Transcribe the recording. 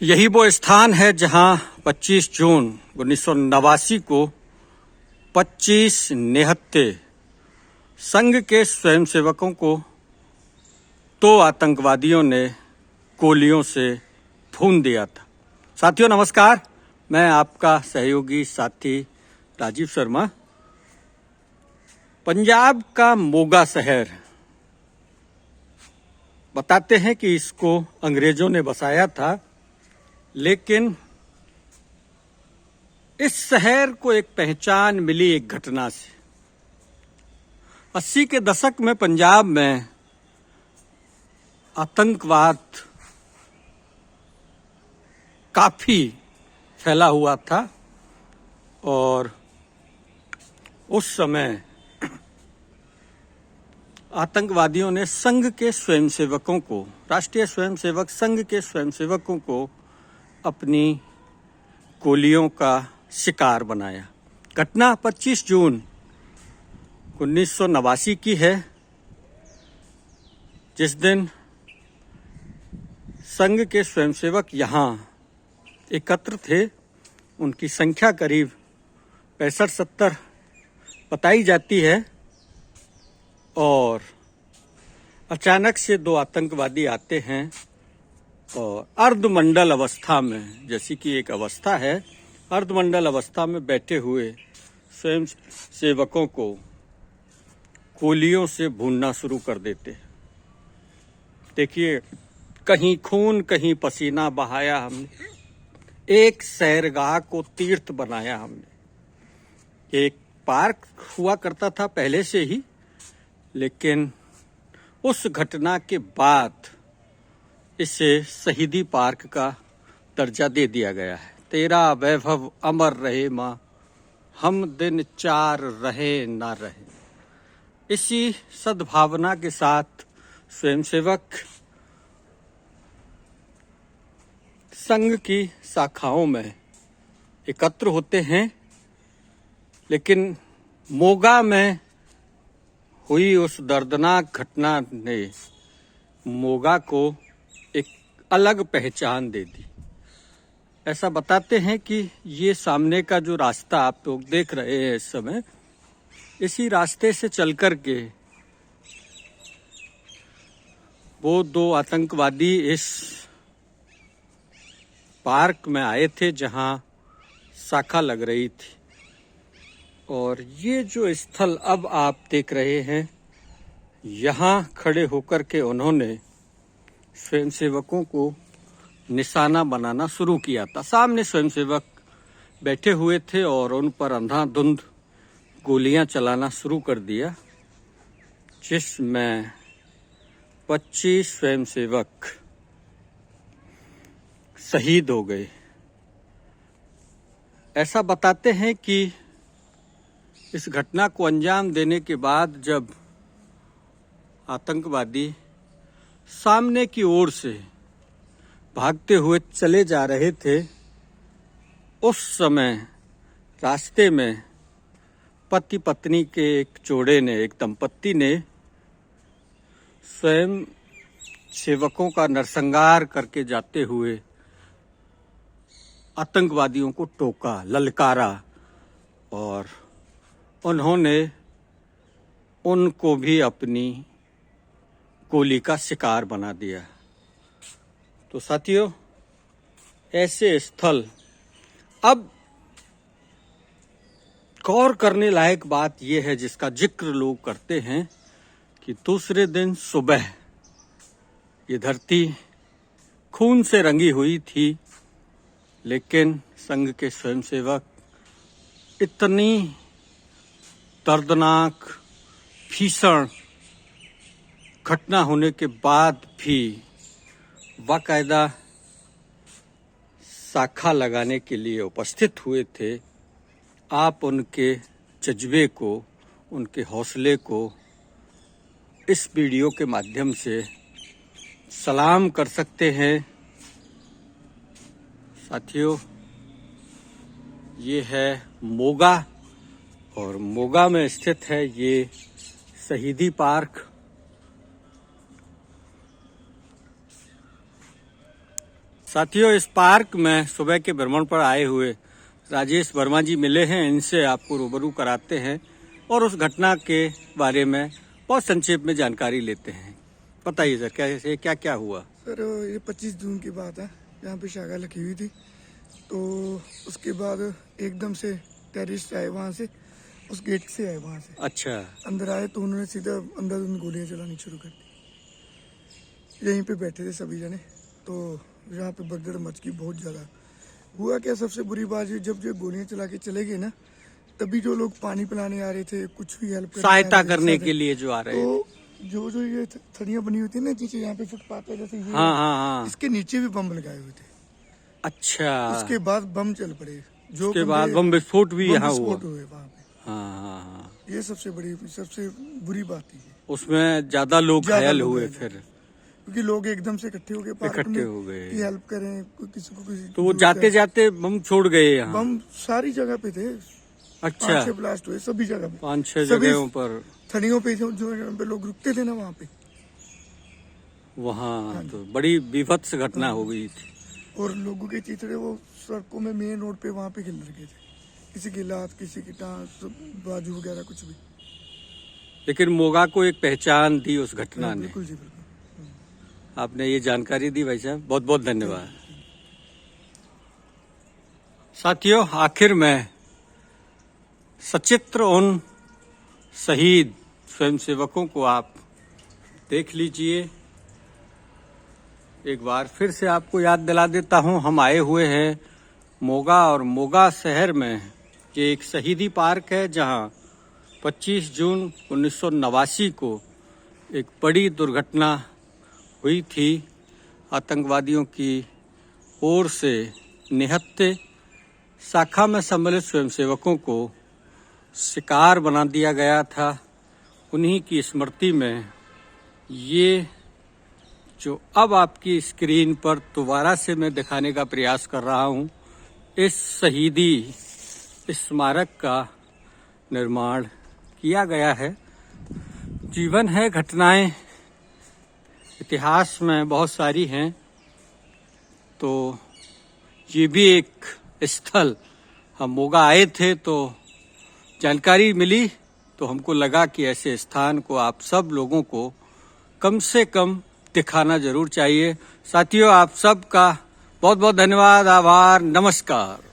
यही वो स्थान है जहां 25 जून 1989 को 25 निहत्थे संघ के स्वयंसेवकों को 2 आतंकवादियों ने गोलियों से भून दिया था। साथियों नमस्कार, मैं आपका सहयोगी साथी राजीव शर्मा। पंजाब का मोगा शहर बताते हैं कि इसको अंग्रेजों ने बसाया था, लेकिन इस शहर को एक पहचान मिली एक घटना से। 80 के दशक में पंजाब में आतंकवाद काफी फैला हुआ था और उस समय आतंकवादियों ने संघ के स्वयंसेवकों को, राष्ट्रीय स्वयंसेवक संघ के स्वयंसेवकों को अपनी गोलियों का शिकार बनाया। घटना 25 जून 1989 की है, जिस दिन संघ के स्वयंसेवक यहाँ एकत्र थे। उनकी संख्या करीब 65-70 बताई जाती है और अचानक से 2 आतंकवादी आते हैं और अर्धमंडल अवस्था में, जैसी कि एक अवस्था है, अर्धमंडल अवस्था में बैठे हुए स्वयं सेवकों को गोलियों से भूनना शुरू कर देते हैं। देखिए, कहीं खून कहीं पसीना बहाया हमने, एक सैरगाह को तीर्थ बनाया हमने। एक पार्क हुआ करता था पहले से ही, लेकिन उस घटना के बाद इसे शहीदी पार्क का दर्जा दे दिया गया है। तेरा वैभव अमर रहे माँ, हम दिन 4 रहे ना रहे। इसी सद्भावना के साथ स्वयंसेवक संघ की शाखाओं में एकत्र होते हैं, लेकिन मोगा में हुई उस दर्दनाक घटना ने मोगा को एक अलग पहचान दे दी। ऐसा बताते हैं कि ये सामने का जो रास्ता आप लोग देख रहे हैं इस समय, इसी रास्ते से चलकर के वो 2 आतंकवादी इस पार्क में आए थे जहां शाखा लग रही थी। और ये जो स्थल अब आप देख रहे हैं, यहाँ खड़े होकर के उन्होंने स्वयंसेवकों को निशाना बनाना शुरू किया था। सामने स्वयंसेवक बैठे हुए थे और उन पर अंधाधुंध गोलियां चलाना शुरू कर दिया, जिसमें 25 स्वयंसेवक शहीद हो गए। ऐसा बताते हैं कि इस घटना को अंजाम देने के बाद जब आतंकवादी सामने की ओर से भागते हुए चले जा रहे थे, उस समय रास्ते में पति पत्नी के एक जोड़े ने, एक दंपत्ति ने स्वयं सेवकों का नरसंहार करके जाते हुए आतंकवादियों को टोका, ललकारा और उन्होंने उनको भी अपनी गोली का शिकार बना दिया। तो साथियों, ऐसे स्थल, अब गौर करने लायक बात यह है जिसका जिक्र लोग करते हैं कि दूसरे दिन सुबह ये धरती खून से रंगी हुई थी, लेकिन संघ के स्वयंसेवक इतनी दर्दनाक भीषण घटना होने के बाद भी बाकायदा शाखा लगाने के लिए उपस्थित हुए थे। आप उनके जज्बे को, उनके हौसले को इस वीडियो के माध्यम से सलाम कर सकते हैं। साथियों, ये है मोगा और मोगा में स्थित है ये शहीदी पार्क। साथियों, इस पार्क में सुबह के भ्रमण पर आए हुए राजेश वर्मा जी मिले हैं। इनसे आपको रूबरू कराते हैं और उस घटना के बारे में बहुत संक्षेप में जानकारी लेते हैं। बताइए सर, कैसे क्या क्या हुआ? सर ये 25 जून की बात है। यहाँ पे शाखा लगी हुई थी, तो उसके बाद एकदम से टेररिस्ट आए वहाँ से, उस गेट से आए वहाँ से। अच्छा। अंदर आए तो उन्होंने सीधा अंदर उन गोलियाँ चलानी शुरू कर दी। यहीं पे बैठे थे सभी जने, तो यहाँ पे भगदड़ मच गई बहुत ज़्यादा। हुआ क्या, सबसे बुरी बात ये, जब जो गोलियाँ चला के चले गए ना, तभी जो लोग पानी पिलाने आ रहे थे, कुछ भी हेल्प सहायता करने के लिए जो आ रहे हैं, तो जो ये थड़ियाँ बनी हुई थी ना, नीचे यहाँ पे फुटपाथ है जैसे ये, हाँ, इसके नीचे भी बम लगाए हुए थे। अच्छा। उसके बाद बम चल पड़े, जो उसके बाद बम विस्फोट भी यहाँ हुआ। हुए वहाँ पे। हाँ। ये सबसे बुरी बात थी। उसमें ज्यादा लोग घायल हुए फिर, क्योंकि लोग एकदम से इकट्ठे हो गए कि हेल्प करें, किसी को किसी। तो वो जाते जाते बम छोड़ गए यहाँ। बम सारी जगह पे थे। अच्छा। 5-6 ब्लास्ट हुए सभी जगह पे, 5-6 जगहों पर, थड़ियों पे जो पे लोग रुकते थे ना वहाँ पे, वहाँ तो बड़ी विभत्स घटना हो गई थी। और लोगों के चिथड़े वो सड़कों में, मेन रोड पे वहाँ पे खिल रखे थे। किसी की लात, किसी की टांग, बाजू वगैरह कुछ भी। लेकिन मोगा को एक पहचान दी उस घटना ने। बिल्कुल जी, बिल्कुल। आपने ये जानकारी दी भाई साहब, बहुत बहुत धन्यवाद। साथियों, आखिर में सचित्र उन शहीद स्वयंसेवकों को आप देख लीजिए। एक बार फिर से आपको याद दिला देता हूं, हम आए हुए हैं मोगा, और मोगा शहर में ये एक शहीदी पार्क है जहां 25 जून 1989 को एक बड़ी दुर्घटना हुई थी। आतंकवादियों की ओर से निहत्थे शाखा में सम्मिलित स्वयंसेवकों को शिकार बना दिया गया था। उन्हीं की स्मृति में ये जो अब आपकी स्क्रीन पर दोबारा से मैं दिखाने का प्रयास कर रहा हूं, इस शहीदी स्मारक का निर्माण किया गया है। जीवन है, घटनाएं इतिहास में बहुत सारी हैं, तो ये भी एक स्थल। हम मोगा आए थे तो जानकारी मिली, तो हमको लगा कि ऐसे स्थान को आप सब लोगों को कम से कम दिखाना जरूर चाहिए। साथियों, आप सबका बहुत बहुत धन्यवाद, आभार, नमस्कार।